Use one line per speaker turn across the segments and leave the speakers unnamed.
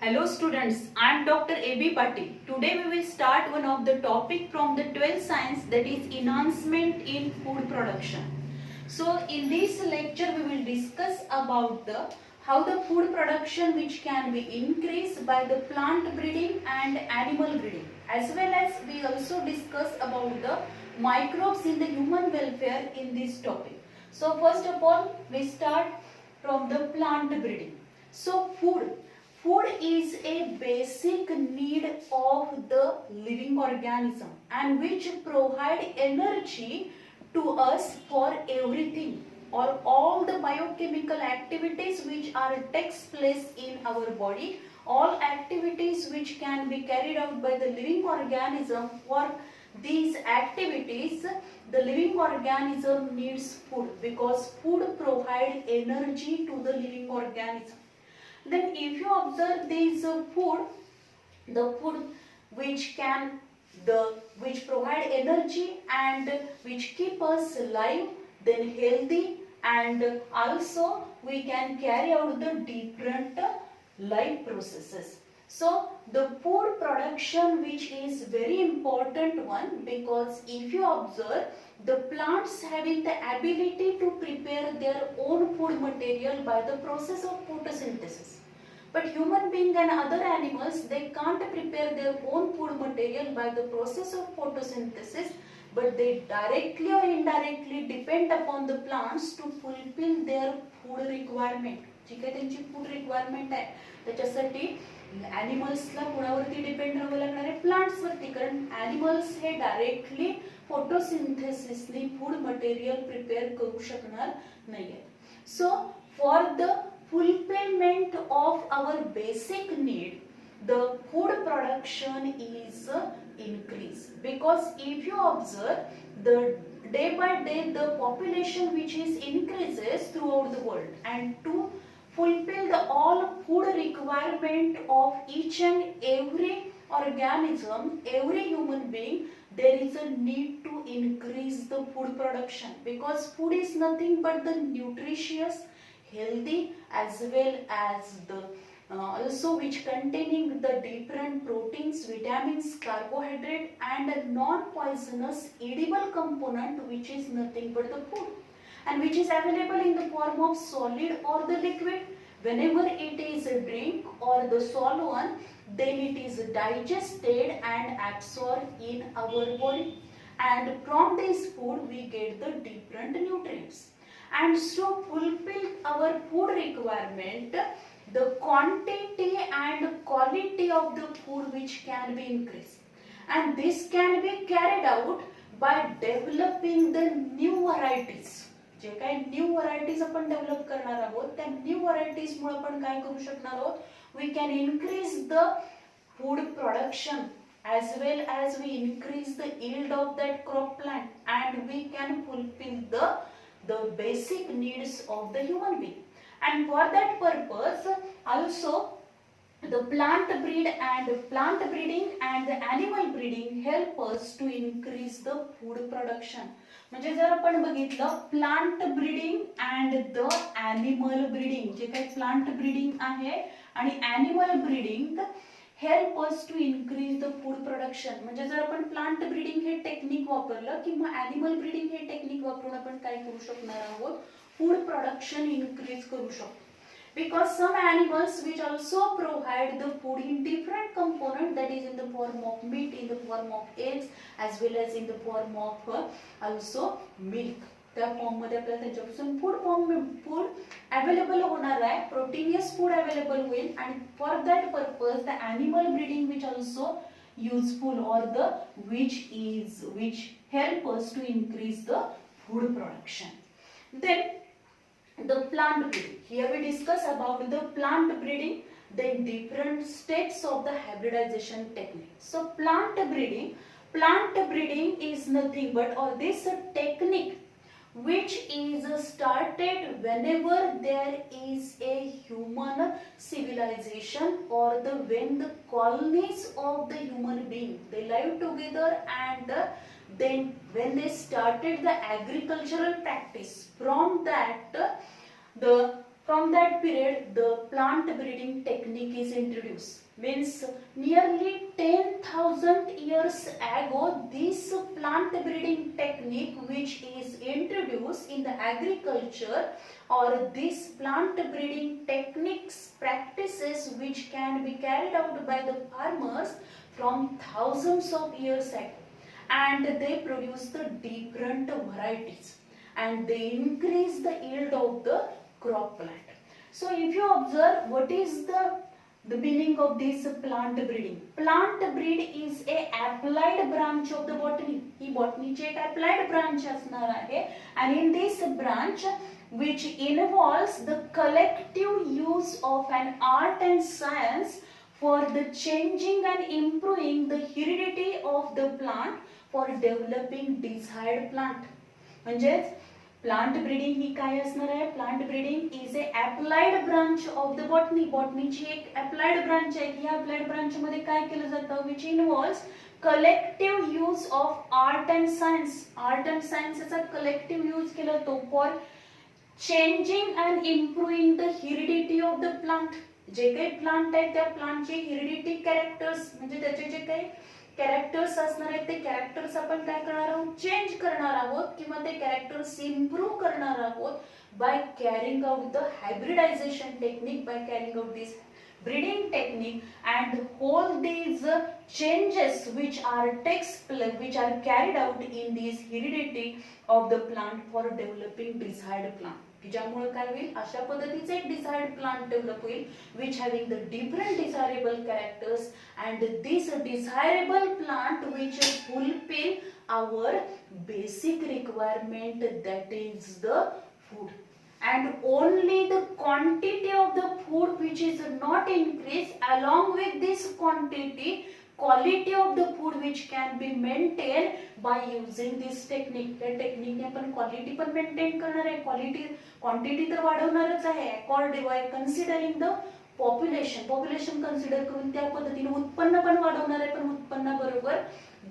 Hello students, I am Dr. A.B. Patil. Today we will start one of the topic from the 12th science, that is enhancement in food production. So in this lecture we will discuss about how the food production which can be increased by the plant breeding and animal breeding, as well as we also discuss about the microbes in the human welfare in this topic. So first of all we start from the plant breeding. So Food is a basic need of the living organism and which provide energy to us for everything or all the biochemical activities which are takes place in our body, all activities which can be carried out by the living organism. For these activities the living organism needs food because food provide energy to the living organism. Then if you observe this food, the food which provide energy and which keep us alive, then healthy, and also we can carry out the different life processes. So the food production which is very important one, because if you observe the plants having the ability to prepare their own food material by the process of photosynthesis. But human beings and other animals, they can't prepare their own food material by the process of photosynthesis, but they directly or indirectly depend upon the plants to fulfill their food requirement. जी काही त्यांची food requirement आहे त्याच्यासाठी ॲनिमल्सला कोणावरती depend राहावं लागणार आहे, प्लांट्सवरती, कारण animals हे डायरेक्टली फोटोसिंथेसिसनी फूड मटेरियल प्रिपेअर करू शकणार नाहीये. So for the fulfillment of our basic need, the food production is increased, because if you observe the day by day the population which is increases throughout the world, and to fulfill the all food requirement of each and every organism, every human being, there is a need to increase the food production, because food is nothing but the nutritious, healthy, as well as the also which containing the different proteins, vitamins, carbohydrate, and a non-poisonous edible component which is nothing but the food, and which is available in the form of solid or the liquid. Whenever it is a drink or the solid one, then it is digested and absorbed in our body, and from this food we get the different nutrients. And so fulfill our food requirement, the quantity and quality of the food which can be increased, and this can be carried out by developing the new varieties. जे काही new varieties आपण develop करणार आहोत, त्या new varieties मुळे आपण काय करू शकणार आहोत, we can increase the food production as well as we increase the yield of that crop plant, and we can fulfill the basic needs of the human being. And for that purpose also the plant breeding and the animal breeding help us to increase the food production. म्हणजे जर आपण बघितलं plant breeding and the animal breeding, जे काही plant breeding आहे आणि animal breeding help us to increase the food production. म्हणजे जर आपण प्लांट ब्रीडिंग हे टेक्निक वापरलं किंवा ॲनिमल ब्रीडिंग हे टेक्निक वापरून आपण काय करू शकणार आहोत, फूड प्रोडक्शन इन्क्रीज करू शकतो. Because some animals which also provide the food in different component, that is in the form of meat, in the form of eggs, as well as in the form of also milk. त्या form मध्ये आपल्याला त्यांच्यापासून food available होणार आहे, proteinaceous food available होईल. आणि for that purpose the animal breeding which also useful, or the which help us to increase the food production. Then the plant breeding. Here we discuss about the plant breeding, then different steps of the hybridization technique. So plant breeding is nothing but, or this technique which is started whenever there is a human civilization, or when the colonies of the human being they live together, and then when they started the agricultural practice. From that the From that period, the plant breeding technique is introduced. Means nearly 10,000 years ago, this plant breeding technique which is introduced in the agriculture, or this plant breeding techniques practices which can be carried out by the farmers from thousands of years ago, and they produce the different varieties and they increase the yield of the crop plant. So if you observe, what is the meaning of this plant breeding? Plant breed is a applied branch of the botany. ही बॉटनीची एक applied branch असणार आहे, and in this branch which involves the collective use of an art and science for the changing and improving the heredity of the plant for developing desired plant. म्हणजेच plant breeding ही काय असणार आहे? Plant breeding is a applied branch of the botany. बॉटनीची एक applied branch आहे. या applied branch मध्ये काय केलं जातं? Which involves collective use of art and science. Art and सायन्सचा कलेक्टिव्ह यूज केला तो for changing and improving the heredity of the plant. जे काही प्लांट आहे त्या प्लांटचे हेरिडिटी कॅरेक्टर्स म्हणजे त्याचे जे काही कॅरेक्टर्स असणार आहेत ते कॅरेक्टर्स आपण काय करणार आहोत? चेंज करणार आहोत किंवा ते कॅरेक्टर्स इम्प्रूव्ह करणार आहोत by carrying out the hybridization technique, by carrying out this breeding technique, and all these changes which are carried out in this heredity of the plant for developing desired plant. की ज्यामुळे काय होईल? अशा पद्धतीचे एक desired plant develop होईल which having the different desirable characters, and this desirable plant which fulfill our basic requirement, that is the food. And only the quantity of the food which is not increased, along with this quantity, quality of the food which can be maintained by using this technique. त्या टेक्निकने आपण quality पण maintain करणार आहे, quantity तर वाढवणारच आहे, according by considering the population consider करून त्या पद्धतीने उत्पन्न पण वाढवणार आहे. पण उत्पन्नाबरोबर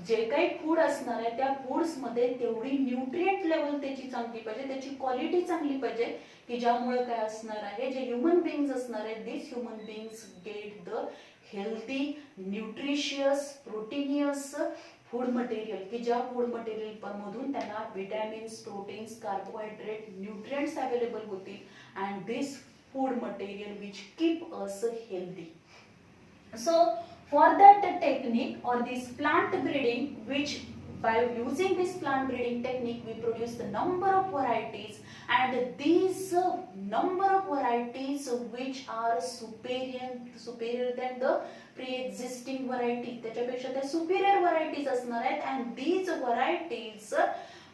जे काही फूड असणार आहे त्या फूड्स मध्ये तेवढी न्यूट्रिएंट लेवल त्याची चांगली पाहिजे, त्याची क्वालिटी चांगली पाहिजे, की ज्यामुळे काय असणार आहे? जे ह्युमन बीइंग्स असणार आहेत, this human beings get the healthy, nutritious, proteinious food material, की ज्या फूड मटेरियल मधून त्यांना vitamins, proteins, carbohydrate, nutrients available होतील, and this food material which keep us healthy. So for that technique or this plant breeding, which by using this plant breeding technique we produce the number of varieties, and these number of varieties which are superior than the pre-existing variety, त्याच्यापेक्षा त्या superior varieties असणार आहेत, and these varieties,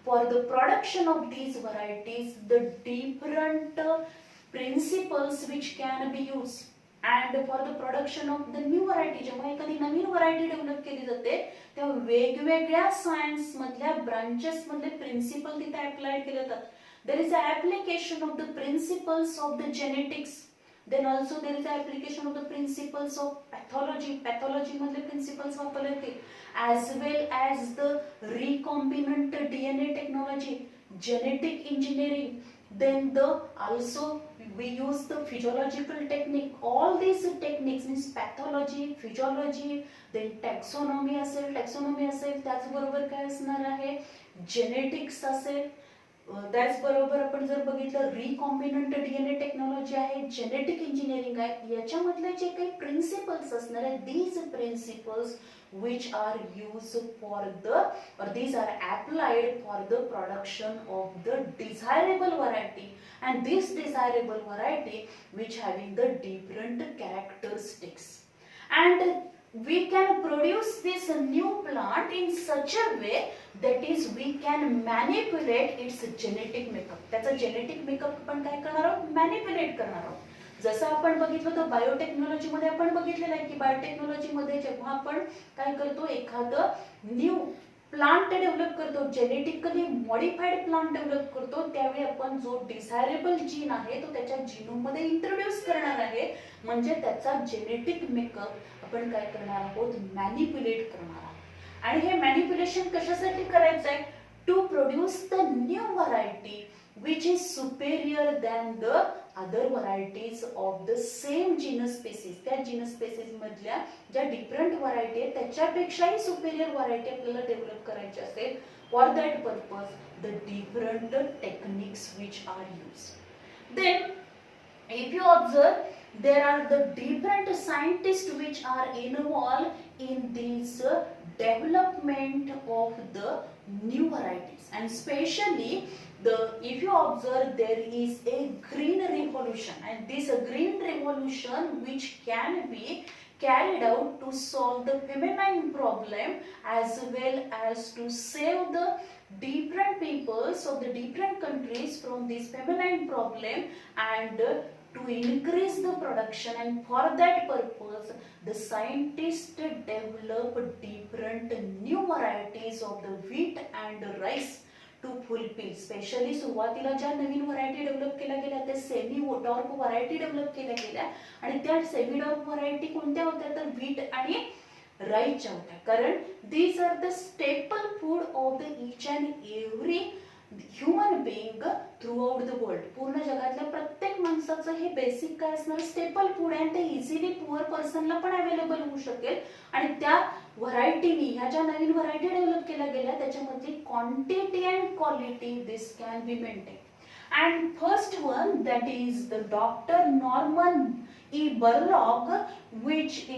for the production of these varieties, the different principles which can be used, and for the production of the new variety, जेव्हा एखादी नवीन variety develop केली जाते तेव्हा वेगवेगळ्या सायन्स मधल्या ब्रांचेस मधले प्रिन्सिपल तिथे अप्लाय केले जातात. there is a application of the principles of the genetics, then also there is a application of the principles of pathology मधले प्रिन्सिपल्स वापरले जाते, as well as the recombinant DNA technology, genetic engineering, then also we use the physiological technique. All these techniques means pathology, physiology, then taxonomy असेल, त्याचबरोबर काय असणार आहे? Genetics असेल, त्याचबरोबर आपण जर बघितलं रिकॉम्बिनंट डीएनए टेक्नॉलॉजी आहे, जेनेटिक इंजिनिअरिंग आहे, याच्यामधले जे काही प्रिन्सिपल्स असणार आहेत, these principles which are used for the, or these are applied for the production of the desirable variety, and this desirable variety which having the different characteristics, and we can produce this new plant in such a way that is we can manipulate its genetic makeup. त्याचा genetic makeup आपण काय करणार आहोत? Manipulate करणार आहोत. जसं आपण बघितलं तर बायोटेक्नॉलॉजी मध्ये आपण बघितलेलं आहे की बायोटेक्नॉलॉजी मध्ये जेव्हा आपण काय करतो, एखादं न्यू प्लांट डेव्हलप करतो, जेनेटिकली मॉडिफाईड प्लांट डेव्हलप करतो, त्यावेळी आपण जो डिझायरेबल जीन आहे तो त्याच्या जीनोम मध्ये इंट्रोड्यूस करणार आहे, म्हणजे त्याचा जेनेटिक मेकअप आपण काय करणार आहोत? मॅनिप्युलेट करणार आहोत. आणि हे मॅनिप्युलेशन कशासाठी करायचं आहे? To produce the new variety which is superior than the other varieties of the same genus species. त्या genus species मधल्या ज्या different variety आहेत त्याच्यापेक्षाही superior variety आपल्याला develop करायची असेल, for that purpose the different techniques which are used. Then if you observe, there are the different scientists which are involved in this development of the new varieties, and especially if you observe, there is a green revolution, and this green revolution which can be carried out to solve the feminine problem as well as to save the different peoples of the different countries from this feminine problem, and to increase the production. And for that purpose the scientists develop different new varieties of the wheat and rice to fulfill. Specially सुरुवातीला ज्या नवीन variety develop केल्या गेल्या त्या semi dark variety develop केल्या गेल्या, आणि त्या semi dark variety कोणत्या होत्या तर व्हीट आणि राईसच्या होत्या. कारण these are the staple food of the each and every human being throughout the world. पूर्ण जगातल्या प्रत्येक माणसाचं हे बेसिक काय असणार स्टेपल फूड आहे, ते इझिली पुअर पर्सनला पण अवेलेबल होऊ शकेल. आणि त्या व्हरायटीनी ह्या ज्या नवीन व्हरायटी डेव्हलप केल्या गेल्या त्याच्यामध्ये quantity and quality this can be maintain. And first one, that is the Dr. Norman E. Borlaug, which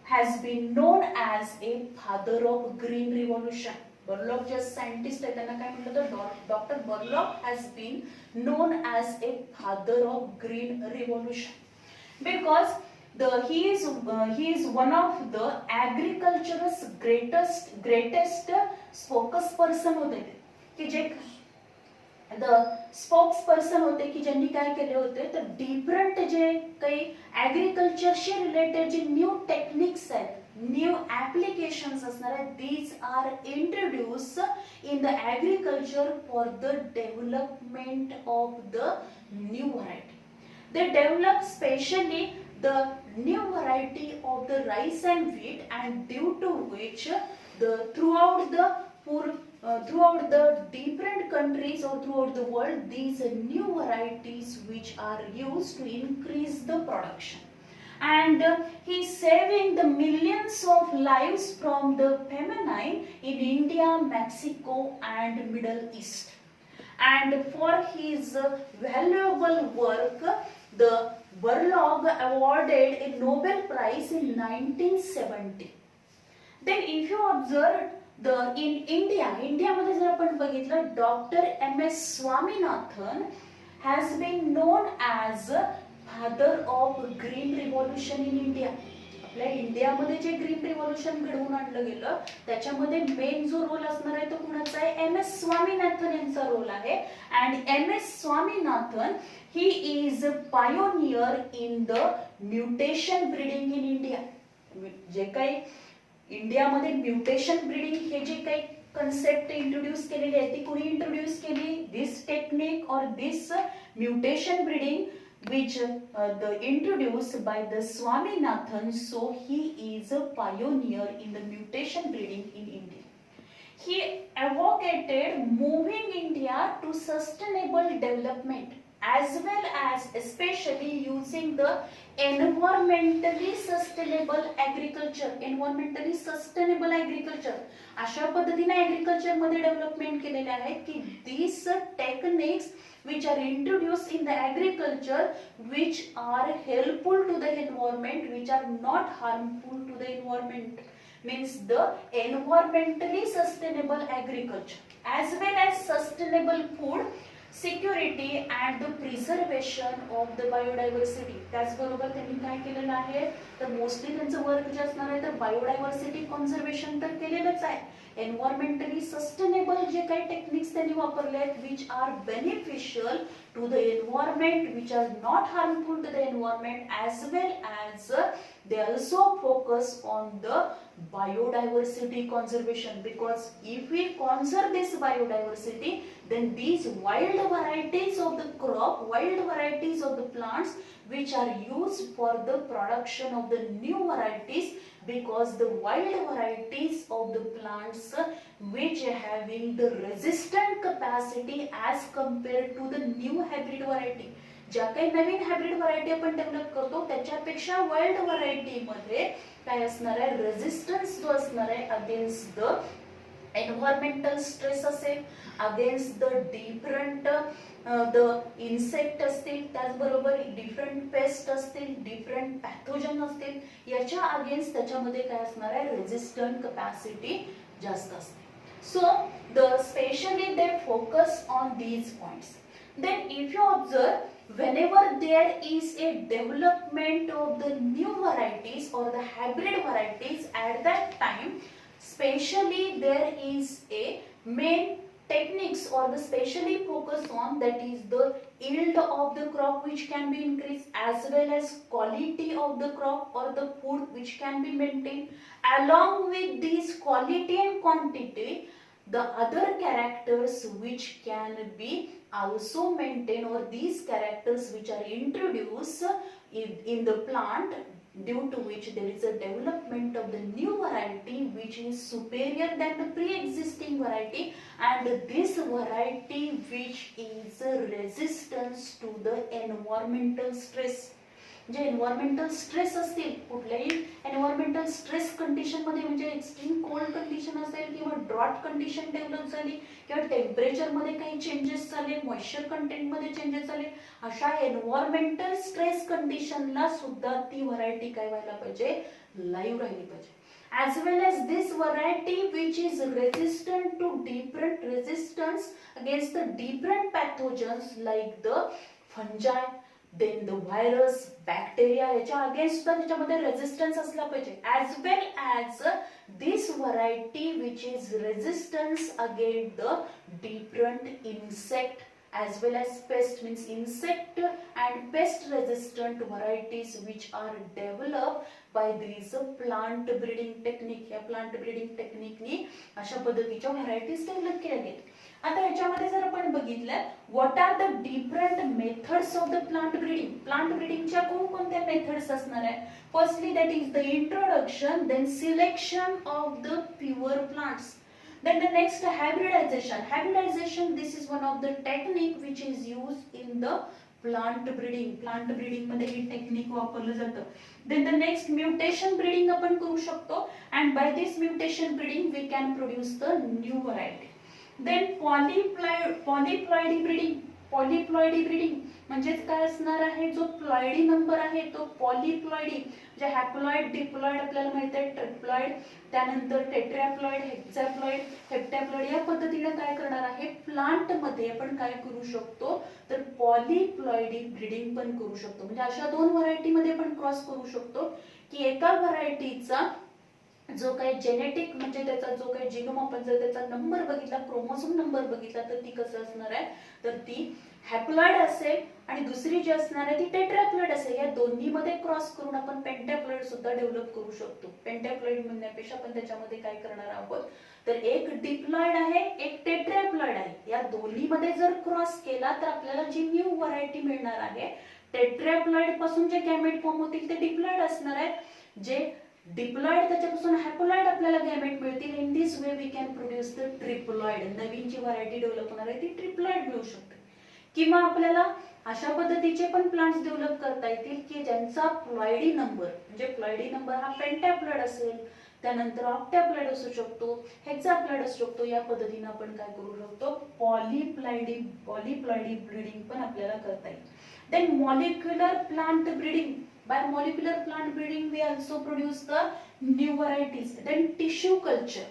has been known as a father of green revolution. Borlaug just scientist आहे, त्यांना काय म्हटलं तर Dr. Borlaug has been known as a father of green revolution because he is one of the agriculture's greatest spokesperson होते की जे the spokesperson होते की ज्यांनी काय केले होते तर डिफरंट जे काही ॲग्रिकल्चरशी रिलेटेड जे न्यू टेक्निक्स आहेत, न्यू ॲप्लिकेशन्स असणार आहेत, these are introduce in the agriculture for the development of the new variety. They develop specially the new variety of the rice and wheat, and due to which throughout the different countries or throughout the world these new varieties which are used to increase the production. And he's saving the millions of lives from the famine in India, Mexico and Middle East. And for his valuable work the Borlaug awarded a Nobel Prize in 1970. Then if you observe in India मध्ये जर आपण बघितलं Dr. M.S. Swaminathan has been known as father of green revolution in India. आपल्या इंडियामध्ये जे green revolution घडवून आणलं गेलं त्याच्यामध्ये मेन जो रोल असणार आहे तो कुणाचा आहे एम एस स्वामीनाथन यांचा रोल आहे. And M S Swaminathan he is pioneer in the mutation breeding in India. जे काही इंडियामध्ये म्युटेशन ब्रीडिंग हे जे काही कन्सेप्ट इंट्रोड्यूस केलेली आहे ती कुणी इंट्रोड्यूस केली, this technique or this mutation breeding which introduced by the Swaminathan. So he is a pioneer in the mutation breeding in India. He advocated moving India to sustainable development as well as especially using the environmentally sustainable agriculture. Environmentally sustainable agriculture अशा पद्धतीने agriculture मध्ये development केलेले आहेत की these techniques which are introduced in the agriculture which are helpful to the environment, which are not harmful to the environment, means the environmentally sustainable agriculture as well as sustainable food security and the preservation of the biodiversity. त्याचबरोबर त्यांनी काय केलेलं आहे तर mostly त्यांचं work जे असणार आहे तर बायोडायव्हर्सिटी कन्झर्वेशन तर केलेलंच आहे. एन्व्हायरमेंटली सस्टेनेबल जे काही टेक्निक्स त्यांनी वापरले आहेत which are beneficial to the environment, which are not harmful to the environment, as well as they also focus on the biodiversity conservation, because if we conserve this biodiversity then these wild varieties of the crop, wild varieties of the plants which are used for the production of the new varieties, because the wild varieties of the plants which are having the resistant capacity as compared to the new hybrid variety, ज्या काही नवीन hybrid variety आपण develop करतो त्याच्यापेक्षा wild variety मध्ये काय असणार आहे, resistance जो असणार आहे अगेन्स्ट द एन्व्हायरमेंटल स्ट्रेस असेल, against the different the insect असतील, त्याचबरोबर डिफरंट पेस्ट असतील, डिफरंट पॅथोजन असतील, याच्या अगेन्स्ट त्याच्यामध्ये काय असणार आहे, रेझिस्टंट कॅपॅसिटी जास्त असते. So the specially they focus on these points. Then if you observe, whenever there is a development of the new varieties or the hybrid varieties at that time, specially there is a main techniques or the specially focus on, that is the yield of the crop which can be increased, as well as quality of the crop or the food which can be maintained. Along with this quality and quantity, the other characters which can be also maintained, or these characters which are introduced in the plant, due to which there is a development of the new variety which is superior than the pre-existing variety, and this variety which is resistance to the environmental stress. जे environmental stress असतील, कुठल्याही environmental stress condition मध्ये, म्हणजे extreme cold condition असेल किंवा drought condition develop झाली किंवा temperature मध्ये काही चेंजेस झाले, मॉइश्चर कंटेंट मध्ये चेंजेस झाले, अशा एन्व्हायरमेंटल स्ट्रेस कंडिशनला सुद्धा ती व्हरायटी काय व्हायला पाहिजे, लाईव्ह राहिली पाहिजे. As well as this variety which is resistant to different resistance against the different pathogens like the fungi, then the virus, bacteria, याच्या अगेन्स्ट सुद्धा त्याच्यामध्ये रेझिस्टन्स असला पाहिजे. as well as this variety which is resistance against the different insect as well as pest, means insect and pest resistant varieties which are developed by this plant breeding technique. या plant breeding technique नी अशा पद्धतीच्या varieties develop केल्या गेल्या. आता याच्यामध्ये जर आपण बघितलं, what are the different methods of the plant breeding. Plant ब्रीडिंगच्या कोणकोणत्या मेथड्स असणार आहे. Firstly that is the introduction, then selection of the pure plants, then the next hybridization. This is one of the technique which is used in the plant breeding मध्ये ही technique वापरलं जातं. then the next mutation breeding आपण करू शकतो, and by this mutation breeding we can produce the new variety. then polyploidy breeding म्हणजे काय असणार आहे, जो प्लॉइडी नंबर आहे तो पॉलीप्लॉइडी, जे हॅप्लॉइड, डिप्लॉइड आपल्याला माहित आहे, ट्रिप्लॉइड, त्यानंतर टेट्रॅप्लॉइड, हेक्साप्लॉइड, हेप्टॅप्लॉइड, या पद्धतीने काय करणार आहे, प्लांट मध्ये आपण काय करू शकतो, तर पॉलीप्लॉइडी ब्रीडिंग पण करू शकतो. म्हणजे अशा दोन व्हरायटी मध्ये आपण क्रॉस करू शकतो की एका व्हरायटीचा जो काही जेनेटिक, म्हणजे त्याचा जो काही जीनोम, आपण जर त्याचा नंबर बघितला, क्रोमोसोम नंबर बघितला, तर ती कसं असणार आहे, तर ती हॅप्लॉइड असेल, आणि दुसरी जी असणार आहे ती टेट्रॅप्लॉइड असेल. या दोन्ही मध्ये क्रॉस करून आपण पेंटॅप्लॉइड सुद्धा डेव्हलप करू शकतो. पेंटॅप्लॉइड म्हणण्यापेक्षा आपण त्याच्यामध्ये काय करणार आहोत, तर एक डिप्लॉइड आहे, एक टेट्रॅप्लॉइड आहे. या दोन्ही मध्ये जर क्रॉस केला तर आपल्याला जी न्यू व्हरायटी मिळणार आहे, टेट्रॅप्लॉइड पासून जे गॅमेट फॉर्म होतील ते डिप्लॉइड असणार आहे, जे डिप्लॉइड त्याच्यापासून हॅप्लॉइड आपल्याला गॅमेट मिळतील. In this way we can produce the triploid. नवीन जी व्हरायटी डेव्हलप होणार आहे ती ट्रिप्लॉइड मिळू शकते. किंवा आपल्याला अशा पद्धतीचे पण प्लांट्स डेव्हलप करता येतील की ज्यांचा प्लॉइडी नंबर, म्हणजे प्लॉइडी नंबर हा पेंटॅप्लॉइड असेल, त्यानंतर ऑक्टॅप्लॉइड असू शकतो, हेक्साप्लॉइड असू शकतो. या पद्धतीने आपण काय करू शकतो, पॉलीप्लॉइडी ब्रीडिंग पण आपल्याला करता येईल. Then molecular plant breeding. By molecular plant breeding we also produce the new varieties. Then tissue culture.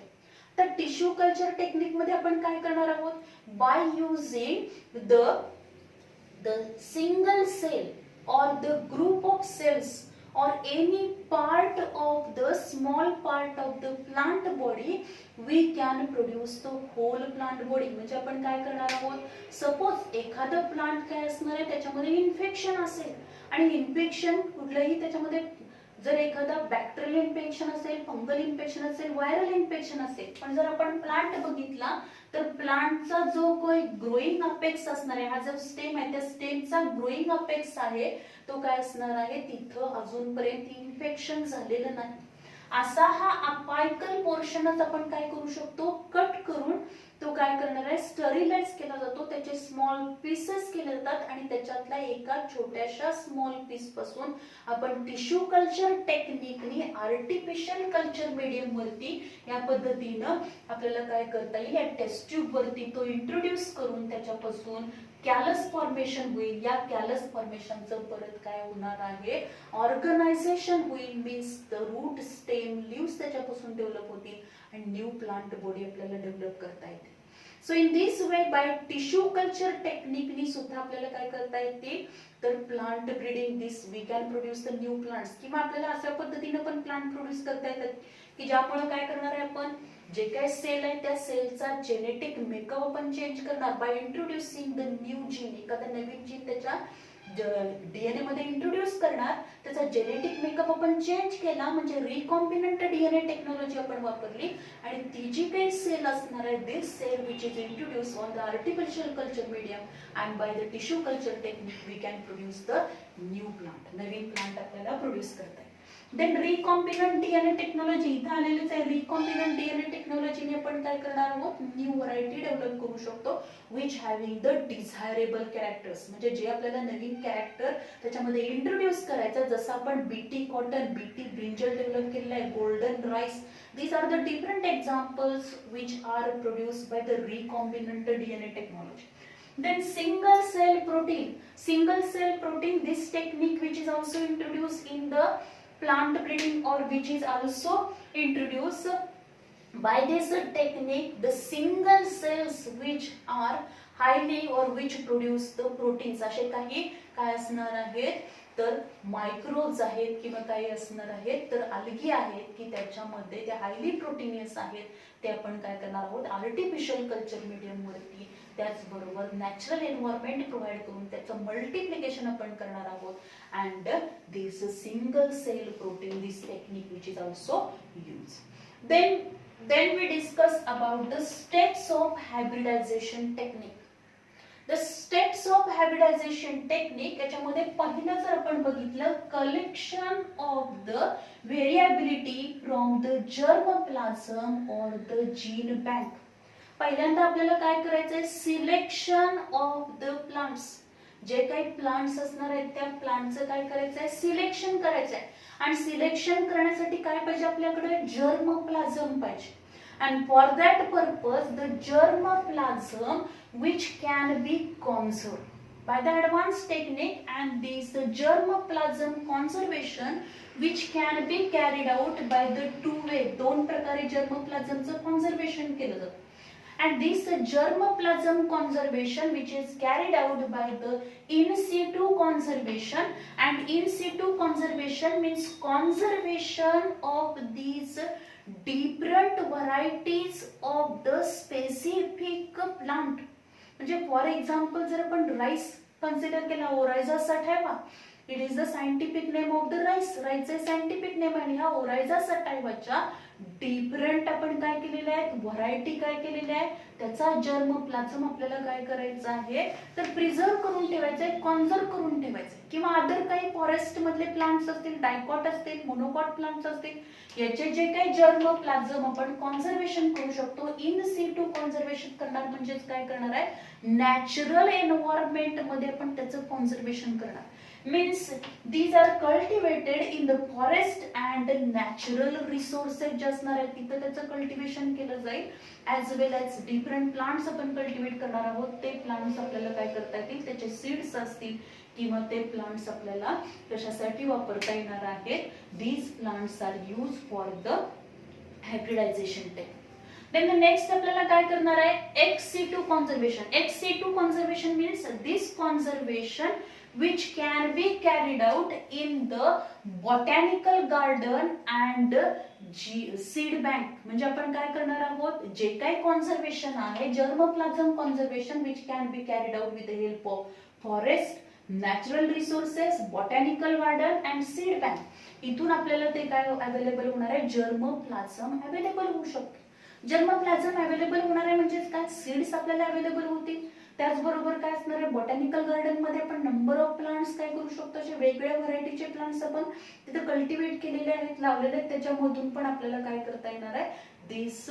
तर टिश्यू कल्चर टेक्निक मध्ये आपण काय करणार आहोत, by using the single cell or the group of cells or any part of the small part of the plant body, we can produce the whole plant body. म्हणजे आपण काय करणार आहोत, सपोज एखादा प्लांट काय असणार आहे, त्याच्यामध्ये इन्फेक्शन असेल, आणि इन्फेक्शन कुठलंही त्याच्यामध्ये जर एखादा बॅक्टेरियल इन्फेक्शन असेल, फंगल इन्फेक्शन असेल, व्हायरल इन्फेक्शन असेल, पण जर आपण प्लांट बघितला तर प्लांटचा जो काही ग्रोईंग अपेक्स असणार आहे, हा जो स्टेम आहे त्या स्टेमचा ग्रोईंग अपेक्स आहे तो काय असणार आहे, तिथं अजूनपर्यंत इन्फेक्शन झालेलं नाही. असा हा अपायकल पोर्शनच आपण काय करू शकतो, कट करून तो काय करणार आहे, स्टरीलाइज केला जातो, त्याचे स्मॉल पीसेस केले जातात आणि त्याच्यातल्या एका छोट्याशा स्मॉल पीस पासून आपण टिश्यू कल्चर टेक्निकनी आर्टिफिशियल कल्चर मीडियम वरती या पद्धतीनं आपल्याला काय करता येईल, या टेस्ट ट्यूब वरती तो इंट्रोड्यूस करून त्याच्यापासून कॅलस फॉर्मेशन होईल. या कॅलस फॉर्मेशनचं परत काय होणार आहे, ऑर्गनायझेशन होईल. Means the root stem leaves त्याच्यापासून डेव्हलप होतील आणि न्यू प्लांट बॉडी आपल्याला डेव्हलप करता येते. So in this way by tissue culture टेक्निकनी सुद्धा आपल्याला काय करता येते, तर plant breeding this we can produce the new plants. किंवा आपल्याला अशा पद्धतीने पण प्लांट प्रोड्यूस करता येतात की ज्यामुळे काय करणार आहे, आपण जे काही सेल आहे त्या सेलचा जेनेटिक मेकअप आपण चेंज करणार by introducing the new gene. एखादा नवीन जीन त्याच्या डीएनए मध्ये इंट्रोड्यूस करणार, त्याचा जेनेटिक मेकअप आपण चेंज केला, म्हणजे रिकॉम्बिनंट डीएनए टेक्नॉलॉजी आपण वापरली आणि ती जी काही सेल असणार आहे, this cell which is introduce on the artificial culture medium and by the tissue culture technique we can produce the new plant. नवीन प्लांट आपल्याला प्रोड्यूस करता येईल. देन रिकॉम्बिनंट डीएनए टेक्नॉलॉजी इथं आलेलीच आहे. रिकॉम्बिनंट डीएनए टेक्नॉलॉजीने आपण काय करणार आहोत, न्यू व्हरायटी डेव्हलप करू शकतो which having the desirable characters. म्हणजे जे आपल्याला नवीन कॅरेक्टर त्याच्यामध्ये इंट्रोड्यूस करायचं, जसं आपण BT cotton, BT brinjal develop केलेलं आहे, golden rice. These are the different examples which are produced by the recombinant DNA technology. Then single cell protein. Single cell protein, this technique which is also introduced in the plant breeding or which is also introduced by this technique, the single cells which are highly or which produce the proteins. असे काही काय असणार आहेत, तर microbes आहेत किंवा काही असणार आहेत, तर अल्गी आहेत की त्याच्यामध्ये ते हायली प्रोटीनियस आहेत. ते आपण काय करणार आहोत, आर्टिफिशियल कल्चर मीडियम वरती त्याचबरोबर नॅचरल एन्व्हायरमेंट प्रोव्हाइड करून त्याचं मल्टिप्लिकेशन आपण करणार आहोत. And this single cell protein, this technique which is also use. Then we discuss about the steps of hybridization technique. The steps of hybridization technique, याच्यामध्ये पहिलं जर आपण बघितलं, collection of the variability from the germplasm or the gene bank. पहिल्यांदा आपल्याला काय करायचंय, selection of the plants. जे काही प्लांट्स असणार आहेत त्या प्लांटचं काय करायचंय, सिलेक्शन करायचंय. आणि सिलेक्शन करण्यासाठी काय पाहिजे, आपल्याकडे जर्मप्लाझम पाहिजे. And for that purpose, the germplasm which can be conserved by the advanced technique, and this germplasm conservation which can be carried out by the two way. दोन प्रकारे germplasmचं conservation केलं जातं. And this germplasm conservation which is carried out by the in situ conservation, and in situ conservation means conservation of these different varieties of the specific plant. म्हणजे for example जर आपण rice consider केला, Oryza sativa, it is the scientific name of the rice. राईसचे scientific name आहे. ह्या ओरायझा सटायवाच्या different आपण काय केलेल्या आहेत, व्हरायटी काय केलेल्या आहे, त्याचा जर्मप्लाझम आपल्याला काय करायचं आहे, तर प्रिझर्व करून ठेवायचं आहे, कॉन्झर्व करून ठेवायचं आहे. किंवा अदर काही फॉरेस्ट मधले प्लांट्स असतील, डायकॉट असतील, मोनोकॉट प्लांट्स असतील, याचे जे काही जर्मप्लाझम आपण कॉन्झर्वेशन करू शकतो. इन सिटू कॉन्झर्वेशन करणार म्हणजेच काय करणार आहे, नॅचरल एन्व्हायरमेंट मध्ये आपण त्याचं कॉन्झर्वेशन करणार. Means these are cultivated in the forest and natural resources जे असणार आहेत तिथं त्याचं कल्टिवेशन केलं जाईल. ॲज वेल ॲज डिफरंट प्लांट्स आपण कल्टिवेट करणार आहोत. ते प्लांट्स आपल्याला काय करता येतील, त्याचे सीड्स असतील किंवा ते प्लांट्स आपल्याला कशासाठी वापरता येणार आहेत. These plants are use for the hybridization technique. Then the next आपल्याला काय करणार आहे, ex situ conservation. Ex situ conservation means this conservation which can be carried out in the botanical garden and seed bank. म्हणजे आपण काय करणार आहोत, जे काही कॉन्झर्वेशन आहे, जर्मप्लाझम conservation which can be carried out with the help of forest, natural resources, botanical garden and seed bank. इथून आपल्याला ते काय अवेलेबल होणार आहे, जर्मप्लाझम अवेलेबल होऊ शकते. जर्मप्लाझम अवेलेबल होणार आहे म्हणजे काय, सीड्स आपल्याला अवेलेबल होतील. त्याचबरोबर काय असणार आहे, बॉटॅनिकल गार्डन मध्ये आपण नंबर ऑफ प्लांट्स काय करू शकतो, असे वेगवेगळ्या व्हरायटीचे प्लांट्स आपण तिथे कल्टिवेट केलेले आहेत, लावलेले आहेत, त्याच्यामधून पण आपल्याला काय करता येणार आहे, दिस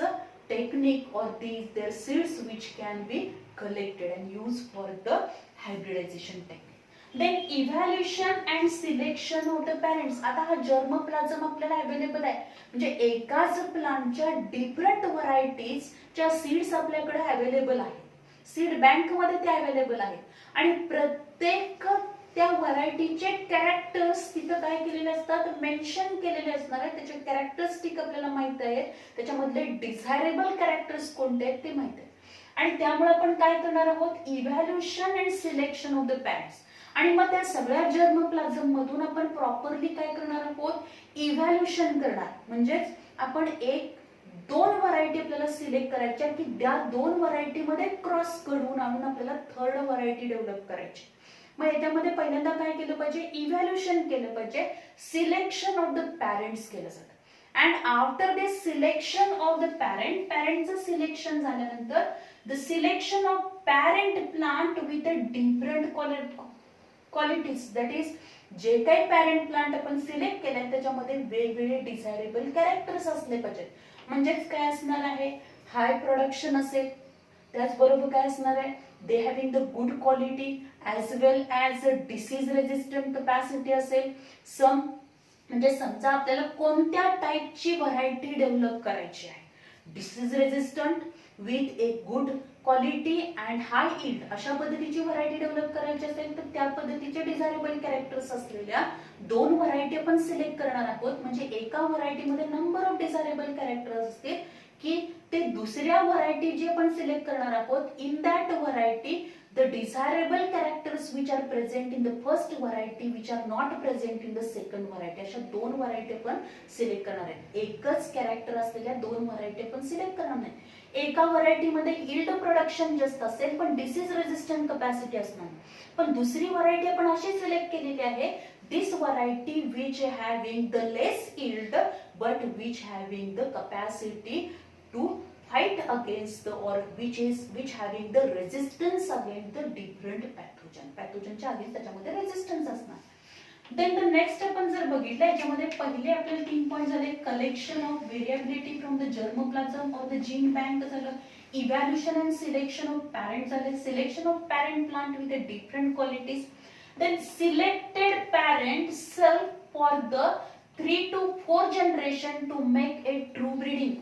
टेक्निक और their seeds which can be collected and used for the hybridization technique. Then evaluation and selection of the parents. आता हा जर्म प्लाझम आपल्याला अवेलेबल आहे, म्हणजे एकाच प्लांटच्या डिफरंट व्हरायटीजच्या सीड्स आपल्याकडे अवेलेबल आहेत, सीड बँक मध्ये ते अवेलेबल आहेत, आणि प्रत्येक त्या व्हरायटीचे कॅरेक्टर्स तिथं काय केलेले असतात, मेन्शन केलेले असणार आहेत, त्याचे कॅरेक्टरिस्टिक आपल्याला माहित आहेत, त्याच्यामधले डिझायरेबल कॅरेक्टर्स कोणते आहेत ते माहित आहेत, आणि त्यामुळे आपण काय करणार आहोत, evaluation and selection of the parents. आणि मग त्या सगळ्या जर्म प्लाझम मधून आपण प्रॉपरली काय करणार आहोत, इव्हॅल्युएशन करणार, म्हणजेच आपण एक दोन व्हरायटी आपल्याला सिलेक्ट करायच्या की त्या दोन व्हरायटी मध्ये क्रॉस घडवून आणून आपल्याला थर्ड व्हरायटी डेव्हलप करायची. मग याच्यामध्ये पहिल्यांदा काय केलं पाहिजे, इव्हॅल्युएशन केलं पाहिजे, सिलेक्शन ऑफ द पॅरेंट्स केलं जातं. And after this selection of the पॅरेंटचं सिलेक्शन झाल्यानंतर the selection of parent plant with a different qualities, that is जे काही पॅरेंट प्लांट आपण सिलेक्ट केलाय त्याच्यामध्ये वेगवेगळे डिझायरेबल कॅरेक्टर्स असले पाहिजेत. म्हणजेच काय असणार आहे, हाय प्रोडक्शन असेल, त्याचबरोबर काय असणार आहे, दे having the good quality as well as disease resistant capacity असेल. सम म्हणजे समजा आपल्याला कोणत्या टाईपची व्हरायटी डेव्हलप करायची आहे, disease resistant with a good quality and high yield, अशा पद्धतीची व्हरायटी डेव्हलप करायची असेल तर त्या पद्धतीचे डिझायरेबल कॅरेक्टर्स असलेल्या दोन व्हरायटी आपण सिलेक्ट करणार आहोत. म्हणजे एका व्हरायटीमध्ये नंबर ऑफ डिझायरेबल कॅरेक्टर्स असतील की ते दुसऱ्या व्हरायटी जी आपण सिलेक्ट करणार आहोत, in that variety the desirable characters which are present in the first variety which are not present in the second variety, अशा दोन व्हरायटी आपण सिलेक्ट करणार आहेत. एकच कॅरेक्टर असलेल्या दोन व्हरायटी आपण सिलेक्ट करणार नाही. एका व्हरायटीमध्ये यील्ड प्रोडक्शन जास्त असेल पण डिसीज रेजिस्टंट कॅपॅसिटी असणार, पण दुसरी व्हरायटी आपण अशी सिलेक्ट केलेली आहे, this variety which having the less yield but which having the capacity to fight against the or which having the resistance against the different pathogenच्या against त्याच्यामध्ये रेजिस्टन्स असणार. देन द नेक्स्ट आपण जर बघितलं याच्यामध्ये पहिले आपल्याला 3 पॉइंट झाले, collection of variability from the germplasm or the gene bank झालं, evaluation and selection of parent झाले, selection of parent plant with the different qualities, then selected parent self for the 3 to 4 generation to make a true breeding.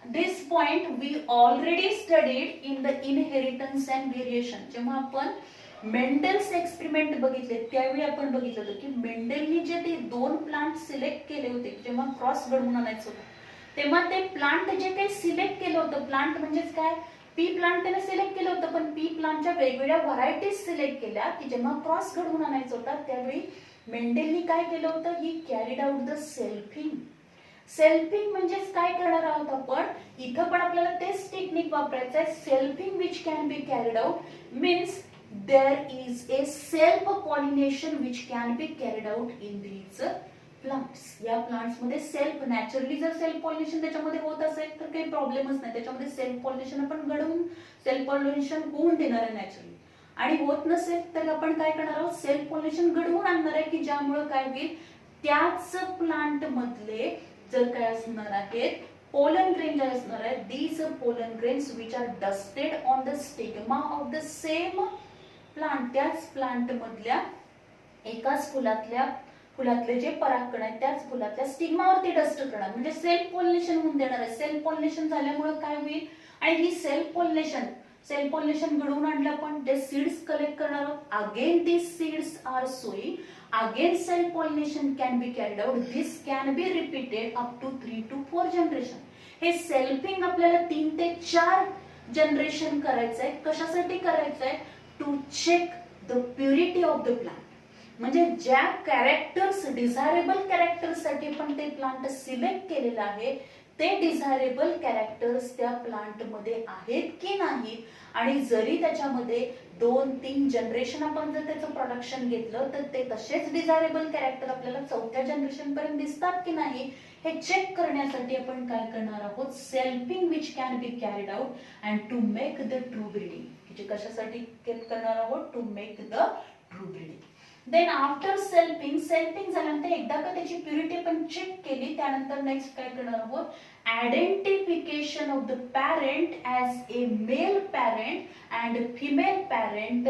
This point we already studied in the inheritance and variation. जेव्हा आपण Mendel's experiment बघितले त्यावेळी आपण बघितलं होतं की मेंडलनी जे ते दोन प्लांट सिलेक्ट केले होते, जेव्हा क्रॉस घडवून आणायचं होतं तेव्हा ते प्लांट जे काही सिलेक्ट केलं होतं, प्लांट म्हणजेच काय, पी प्लांट त्याने सिलेक्ट केलं होतं, पण पी प्लांटच्या वेगवेगळ्या व्हरायटीज सिलेक्ट केल्या की जेव्हा क्रॉस घडवून आणायचं होतं त्यावेळी मेंडलनी काय केलं होतं, he carried out the selfing. Selfing म्हणजेच काय करणार आहोत आपण, इथं पण आपल्याला तेच टेक्निक वापरायचं आहे. Selfing which can be carried out means there is a self pollination which can be carried out in these plants. या प्लांट्स मध्ये सेल्फ नॅचरली जर सेल्फ पॉलिनेशन त्याच्यामध्ये होत असेल तर काही प्रॉब्लेमच नाही, त्याच्यामध्ये सेल्फ पॉलिनेशन आपण घडवून सेल्फ पॉलिनेशन होऊन देणार आहे नॅचरली. आणि होत नसेल तर आपण काय करणार आहोत, सेल्फ पॉलिनेशन घडवून आणणार आहे की ज्यामुळे काय होईल, त्याच प्लांट मधले जर काय असणार आहेत, पोलन ग्रेन असणार आहे, these pollen grains which are dusted on the stigma of the same plant, त्याच प्लांट मधल्या एकाच फुलातले जे परागकण आहेत त्याच फुलातल्या स्टिग्मावरती डस्ट करणार, म्हणजे सेल्फ पॉलिनेशन होऊन देणार आहे. सेल्फ पॉलिनेशन झाल्यामुळे काय होईल, आणि ही सेल्फ पॉलिनेशन घडवून आणलं आपण, जे सीड्स कलेक्ट करणार आहोत, again these seeds are sowing, again self pollination can be carried out. This can be repeated up to 3 to 4 generation. हे सेल्फिंग आपल्याला 3 ते 4 जनरेशन करायचंय. कशासाठी करायचंय, to check the purity of the plant. म्हणजे ज्या कॅरेक्टर्स डिझायरेबल कॅरेक्टर्स साठी आपण ते प्लांट सिलेक्ट केलेलं आहे ते डिझायरेबल कॅरेक्टर्स त्या प्लांट मध्ये आहेत की नाही, आणि जरी त्याच्यामध्ये 2-3 जनरेशन आपण जर त्याचं प्रोडक्शन घेतलं तर ते तसेच डिझायरेबल कॅरेक्टर आपल्याला 4थ्या जनरेशन पर्यंत दिसतात की नाही हे चेक करण्यासाठी आपण काय करणार आहोत, selfing which can be carried out and to make the true breeding. जे कशासाठी करणार आहोत, to make the true breeding. Then after selfing झाल्यानंतर एकदा का त्याची प्युरिटी आपण चेक केली, त्यानंतर नेक्स्ट काय करणार आहोत, identification of the parent as a male parent and female parent,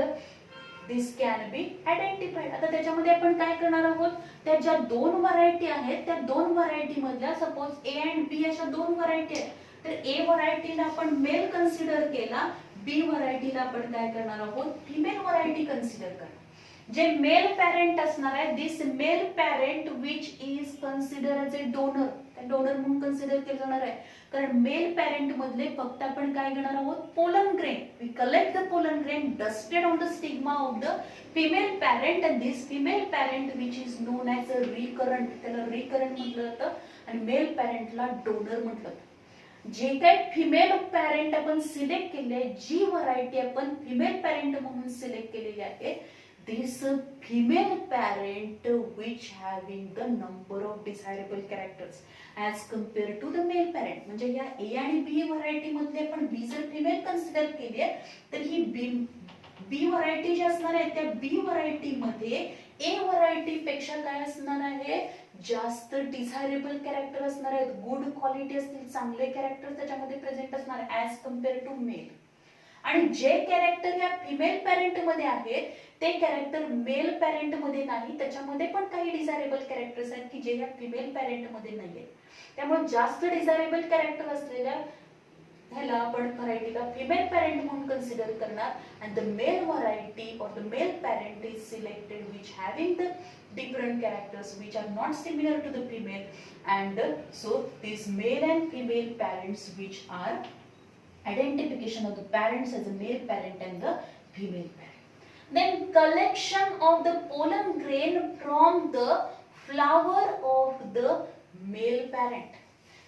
this can be identified. आता त्याच्यामध्ये आपण काय करणार आहोत, त्या ज्या दोन व्हरायटी आहेत त्या दोन व्हरायटी मधल्या, सपोज ए अँड बी अशा दोन व्हरायटी आहेत, तर ए व्हरायटीला आपण मेल कन्सिडर केला, बी व्हरायटीला आपण काय करणार आहोत, फिमेल व्हरायटी कन्सिडर करणार. जे मेल पॅरेंट असणार आहे, this male parent which is consider as a donor, donor म्हणून कन्सिडर केलं जाणार आहे. कारण मेल पॅरेंट मधले फक्त आपण काय घेणार आहोत, pollen grain. We collect the pollen grain dusted on the stigma of the female parent and this female parent which is known as a recurrent, त्याला रिकरंट म्हटलं जातं, आणि मेल पॅरेंटला डोनर म्हटलं जातं. जे काही फिमेल पॅरेंट आपण सिलेक्ट केले, जी व्हरायटी आपण फिमेल पॅरेंट म्हणून सिलेक्ट केलेली आहे, this female parent which having the number of desirable characters as compared to the male parent. म्हणजे या A आणि B व्हरायटी मध्ये आपण B जर फिमेल कन्सिडर केली आहे, तर ही B व्हरायटी जी असणार आहे त्या B व्हरायटी मध्ये A व्हरायटी पेक्षा काय असणार आहे, जास्त डिझायरेबल कॅरेक्टर असणार आहेत, गुड क्वालिटी असतील, चांगले कॅरेक्टर त्याच्यामध्ये प्रेझेंट असणार ॲज कम्पेअर टू मेल. आणि जे कॅरेक्टर या फिमेल पॅरेंट मध्ये आहेत ते कॅरेक्टर मेल पॅरेंट मध्ये नाही, त्याच्यामध्ये पण काही डिझायरेबल कॅरेक्टर्स आहेत की जे या फिमेल पॅरेंट मध्ये नाहीये. त्यामुळे जास्त डिझायरेबल कॅरेक्टर असलेल्या ह्याला आपण व्हरायटीला फिमेल पॅरेंट म्हणून कन्सिडर करणार. And the male variety or the male parent is selected which having the different characters which are not similar to the female, and so these male and female parents which are identification of the parents as a male parent and the female parent. Then collection of the pollen grain from the flower of the male parent.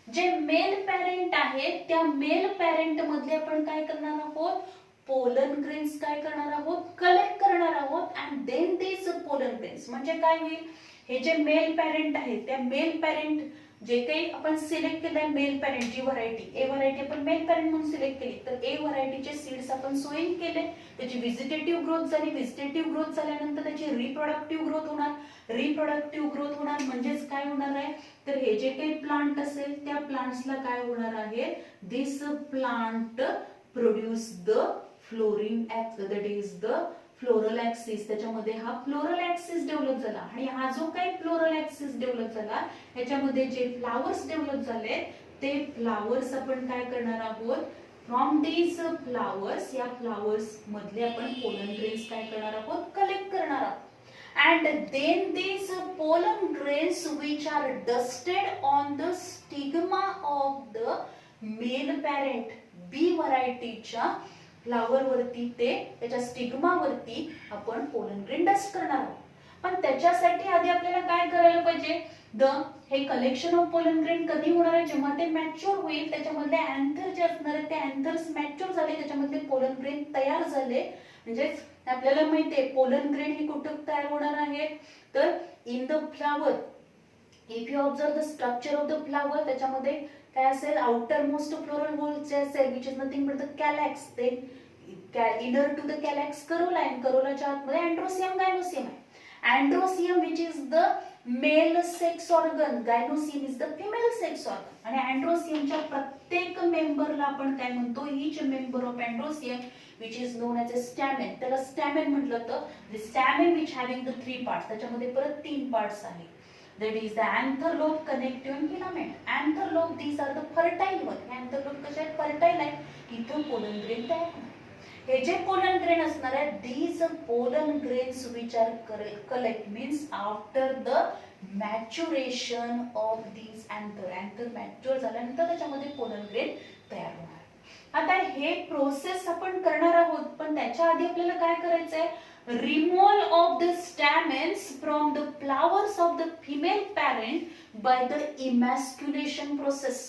जे mail parent आहेत त्या mail parent मधले आपण काय करणार आहोत, pollen grains काय करणार आहोत, कलेक्ट करणार आहोत. And then this pollen grains म्हणजे काय होईल, हे जे मेल पॅरेंट आहेत त्या मेल पॅरेंट जे काही आपण सिलेक्ट केलंय मेल पॅरेंट, जी व्हरायटी ए व्हरायटी आपण मेल पॅरेंट म्हणून सिलेक्ट केली, तर ए व्हरायटीचे सीड्स आपण सोईंग केले, त्याची व्हिजिटेटिव्ह ग्रोथ झाली, व्हिजिटेटिव्ह ग्रोथ झाल्यानंतर त्याची रिप्रोडक्टिव्ह ग्रोथ होणार, रिप्रोडक्टिव्ह ग्रोथ होणार म्हणजेच काय होणार आहे, तर हे जे काही प्लांट असेल त्या प्लांट्सला काय होणार आहे, this plant produce the flowering that is the floral axis. त्याच्यामध्ये हा फ्लोरल ऍक्सिस डेव्हलप झाला आणि हा जो काही फ्लोरल ऍक्सिस डेव्हलप झाला ह्याच्यामध्ये जे फ्लावर्स डेव्हलप झाले ते फ्लावर्स आपण काय करणार आहोत, फ्रॉम दीज फ्लावर्स, या फ्लावर्स मधले आपण पोलन ग्रेन्स काय करणार आहोत, कलेक्ट करणार आहोत. And then these pollen grains which are dusted on the stigma of the male parent, B व्हरायटीच्या फ्लावर वरती ते त्याच्या स्टिग्मा वरती आपण पोलन ग्रेन डस्ट करणार आहोत. पण त्याच्यासाठी आधी आपल्याला काय करायला पाहिजे, हे कलेक्शन ऑफ पोलन ग्रेन कधी होणार आहे, जेव्हा ते मॅच्युअर होईल, त्याच्यामधले अँथर जे असणार आहे ते अँथर्स मॅच्युअर झाले, त्याच्यामधले पोलन ग्रेन तयार झाले. म्हणजे आपल्याला माहितीये पोलन ग्रेन हे कुठे तयार होणार आहे, तर in the flower. If you observe the structure of the flower, त्याच्यामध्ये काय असेल, आउटर मोस्ट फ्लोरल होल जे असेल which is nothing but the calyx, then inner to the calyx corolla, आणि करोलाच्या आतमध्ये अँड्रोसियम गायनोसियम आहे. Androecium which is the male sex organ, gynoecium is the female sex organ. आणि अँड्रोसियमच्या प्रत्येक मेंबरला आपण काय म्हणतो, each member of androecium which is known as a stamen. त्याला stamen म्हटलं तर the stamen which having the 3 parts, त्याच्यामध्ये परत 3 पार्ट्स आहेत. That is the anther lobe, connective and filament. Anther lobe, these are the fertile one. Anther lobe कसे आहेत, fertile आहे. इथं pollen grain तयार होणार. हे जे pollen grain असणार आहे, these pollen grains which are collect means after the maturation of these anther. Anther mature झाल्यानंतर त्याच्यामध्ये pollen grain तयार होणार. आता हे प्रोसेस आपण करणार आहोत, पण त्याच्या आधी आपल्याला काय करायचंय, removal of the stamens from the flowers of the female parent by the emasculation process.